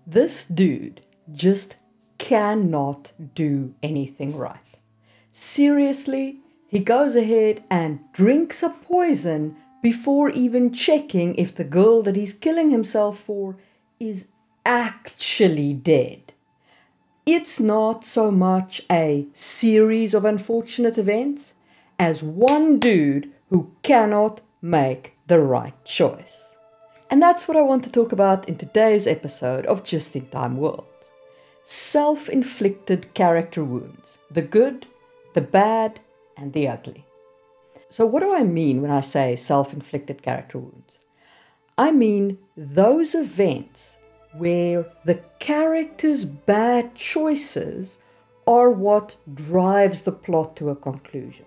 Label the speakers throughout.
Speaker 1: This dude just cannot do anything right. Seriously, he goes ahead and drinks a poison before even checking if the girl that he's killing himself for is actually dead. It's not so much a series of unfortunate events as one dude who cannot make the right choice. And that's what I want to talk about in today's episode of Just in Time World. Self-inflicted character wounds. The good, the bad, and the ugly. So what do I mean when I say self-inflicted character wounds? I mean those events where the character's bad choices are what drives the plot to a conclusion.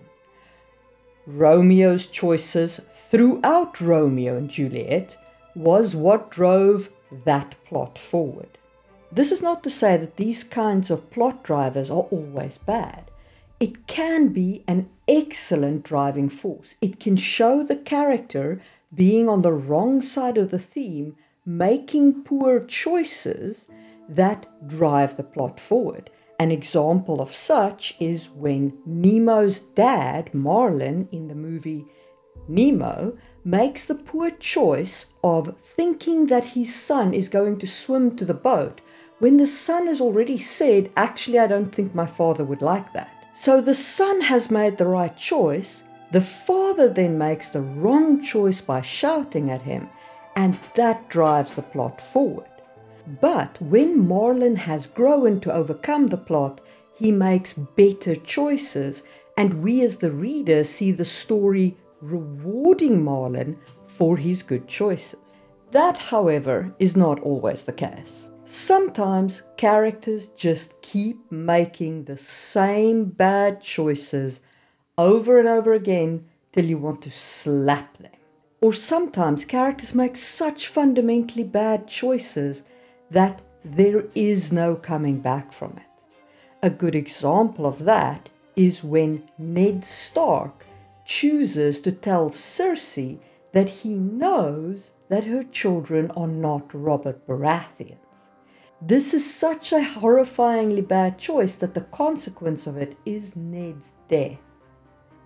Speaker 1: Romeo's choices throughout Romeo and Juliet was what drove that plot forward. This is not to say that these kinds of plot drivers are always bad. It can be an excellent driving force. It can show the character being on the wrong side of the theme, making poor choices that drive the plot forward. An example of such is when Nemo's dad, Marlin, in the movie Nemo, makes the poor choice of thinking that his son is going to swim to the boat when the son has already said, actually, I don't think my father would like that. So the son has made the right choice. The father then makes the wrong choice by shouting at him, and that drives the plot forward. But when Marlin has grown to overcome the plot, he makes better choices, and we as the reader see the story rewarding Marlin for his good choices. That, however, is not always the case. Sometimes characters just keep making the same bad choices over and over again till you want to slap them. Or sometimes characters make such fundamentally bad choices that there is no coming back from it. A good example of that is when Ned Stark chooses to tell Cersei that he knows that her children are not Robert Baratheons. This is such a horrifyingly bad choice that the consequence of it is Ned's death.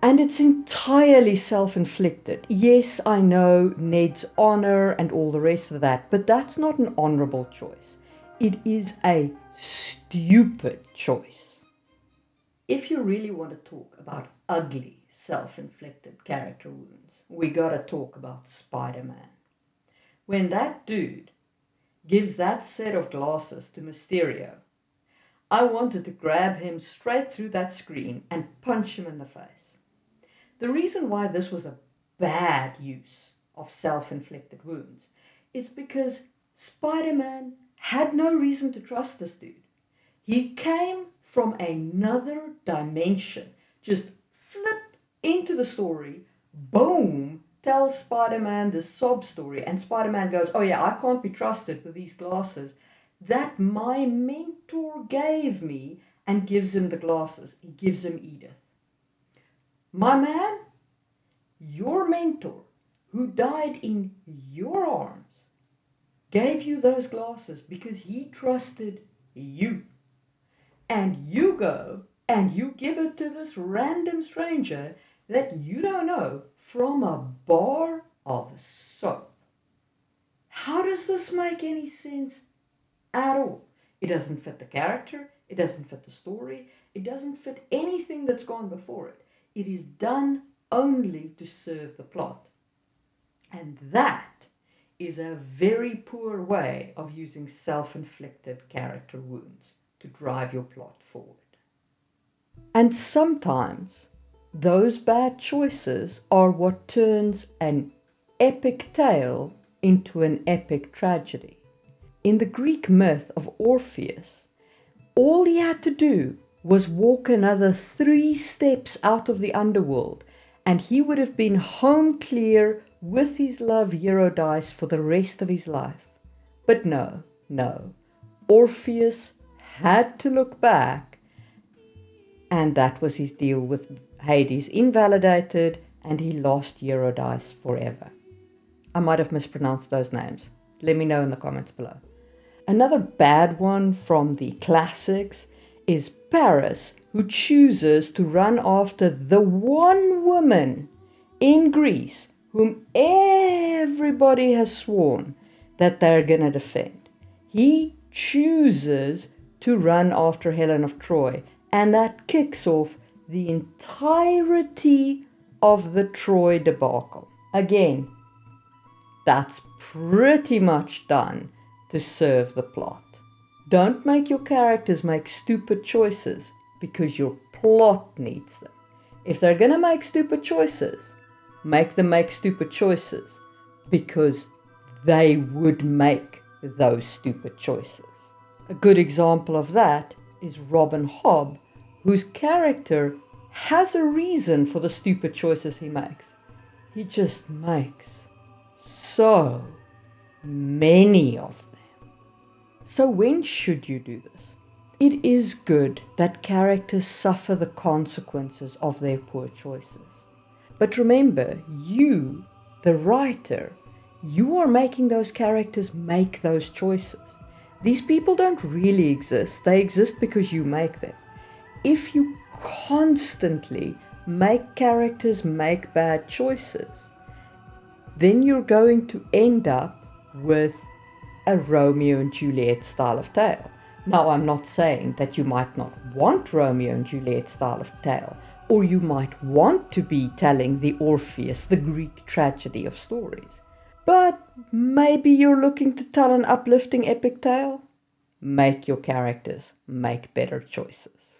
Speaker 1: And it's entirely self-inflicted. Yes, I know Ned's honor and all the rest of that, but that's not an honorable choice. It is a stupid choice. If you really want to talk about ugly self-inflicted character wounds, we gotta talk about Spider-Man. When that dude gives that set of glasses to Mysterio, I wanted to grab him straight through that screen and punch him in the face. The reason why this was a bad use of self-inflicted wounds is because Spider-Man had no reason to trust this dude. He came from another dimension, just flip into the story, boom, tells Spider-Man this sob story, and Spider-Man goes, oh yeah, I can't be trusted with these glasses that my mentor gave me, and gives him the glasses. He gives him Edith. My man, your mentor, who died in your arms, gave you those glasses because he trusted you. And you go and you give it to this random stranger that you don't know from a bar of soap. How does this make any sense at all? It doesn't fit the character, it doesn't fit the story, it doesn't fit anything that's gone before it. It is done only to serve the plot. And that is a very poor way of using self-inflicted character wounds to drive your plot forward. And sometimes those bad choices are what turns an epic tale into an epic tragedy. In the Greek myth of Orpheus, all he had to do was walk another 3 steps out of the underworld, and he would have been home clear with his love Eurydice for the rest of his life. But no. Orpheus had to look back, and that was his deal with Hades invalidated, and he lost Eurydice forever. I might have mispronounced those names. Let me know in the comments below. Another bad one from the classics is Paris, who chooses to run after the one woman in Greece whom everybody has sworn that they're going to defend. He chooses to run after Helen of Troy, and that kicks off the entirety of the Troy debacle. Again, that's pretty much done to serve the plot. Don't make your characters make stupid choices because your plot needs them. If they're going to make stupid choices, make them make stupid choices because they would make those stupid choices. A good example of that is Robin Hobb, whose character has a reason for the stupid choices he makes. He just makes so many of them. So when should you do this? It is good that characters suffer the consequences of their poor choices. But remember, you, the writer, you are making those characters make those choices. These people don't really exist. They exist because you make them. If you constantly make characters make bad choices, then you're going to end up with a Romeo and Juliet style of tale. Now, I'm not saying that you might not want Romeo and Juliet style of tale, or you might want to be telling the Orpheus, the Greek tragedy of stories. But maybe you're looking to tell an uplifting epic tale? Make your characters make better choices.